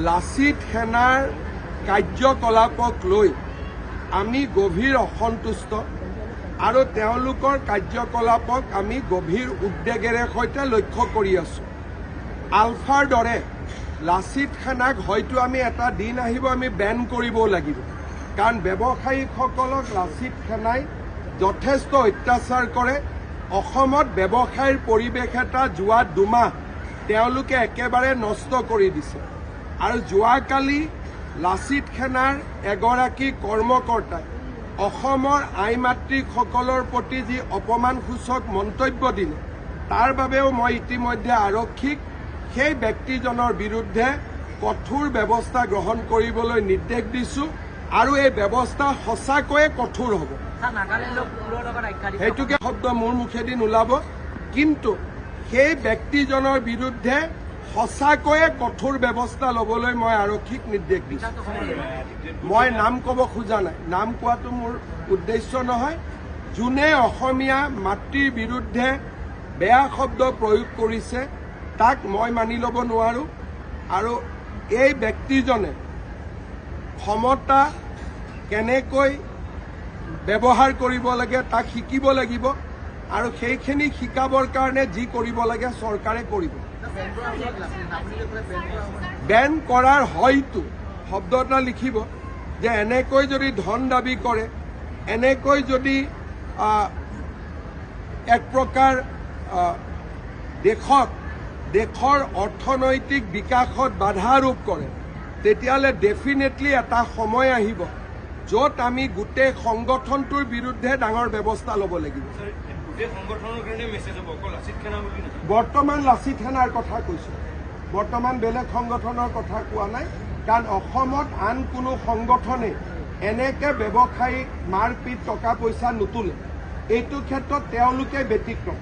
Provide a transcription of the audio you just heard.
লাচিত সেনাৰ কাৰ্যকলাপক লৈ আমি গভীৰ অসন্তুষ্ট আৰু তেওঁলোকৰ কাৰ্যকলাপক আমি গভীৰ উদ্বেগেৰে সৈতে লক্ষ্য কৰি আছোঁ। আলফাৰ দৰে লাচিত সেনাক হয়তো আমি এটা দিন আহিব আমি বেন কৰিবও লাগিব, কাৰণ ব্যৱসায়ীসকলক লাচিত সেনাই যথেষ্ট অত্যাচাৰ কৰে। অসমত ব্যৱসায়ৰ পৰিৱেশ এটা যোৱা দুমাহ তেওঁলোকে একেবাৰে নষ্ট কৰি দিছে। আৰু যোৱাকালি লাচিত সেনাৰ এগৰাকী কৰ্মকৰ্তাই অসমৰ আই মাতৃসকলৰ প্ৰতি যি অপমানসূচক মন্তব্য দিলে, তাৰ বাবেও মই ইতিমধ্যে আৰক্ষীক সেই ব্যক্তিজনৰ বিৰুদ্ধে কঠোৰ ব্যৱস্থা গ্ৰহণ কৰিবলৈ নিৰ্দেশ দিছোঁ আৰু এই ব্যৱস্থা সঁচাকৈয়ে কঠোৰ হ'ব। সেইটোকে শব্দ মোৰ মুখেদি নোলাব, কিন্তু সেই ব্যক্তিজনৰ বিৰুদ্ধে সঁচাকৈয়ে কঠোৰ ব্যৱস্থা ল'বলৈ মই আৰক্ষীক নিৰ্দেশ দিছোঁ। মই নাম ক'ব খোজা নাই, নাম কোৱাটো মোৰ উদ্দেশ্য নহয়। যোনে অসমীয়া মাতৃৰ বিৰুদ্ধে বেয়া শব্দ প্ৰয়োগ কৰিছে তাক মই মানি ল'ব নোৱাৰোঁ। আৰু এই ব্যক্তিজনে ক্ষমতা কেনেকৈ ব্যৱহাৰ কৰিব লাগে তাক শিকিব লাগিব, আৰু সেইখিনি শিকাবৰ কাৰণে যি কৰিব লাগে চৰকাৰে কৰিব। বেন কৰাৰ হয়তো শব্দ এটা লিখিব যে এনেকৈ যদি ধন দাবী কৰে, এনেকৈ যদি এক প্ৰকাৰ দেশৰ অৰ্থনৈতিক বিকাশত বাধা আৰোপ কৰে, তেতিয়াহ'লে ডেফিনেটলি এটা সময় আহিব য'ত আমি গোটেই সংগঠনটোৰ বিৰুদ্ধে ডাঙৰ ব্যৱস্থা ল'ব লাগিব। বৰ্তমান লাচিত সেনাৰ কথা কৈছোঁ, বৰ্তমান বেলেগ সংগঠনৰ কথা কোৱা নাই, কাৰণ অসমত আন কোনো সংগঠনে এনেকৈ ব্যৱসায়ীক মাৰপিট টকা পইচা নোতোলে। এইটো ক্ষেত্ৰত তেওঁলোকে ব্যতিক্ৰম।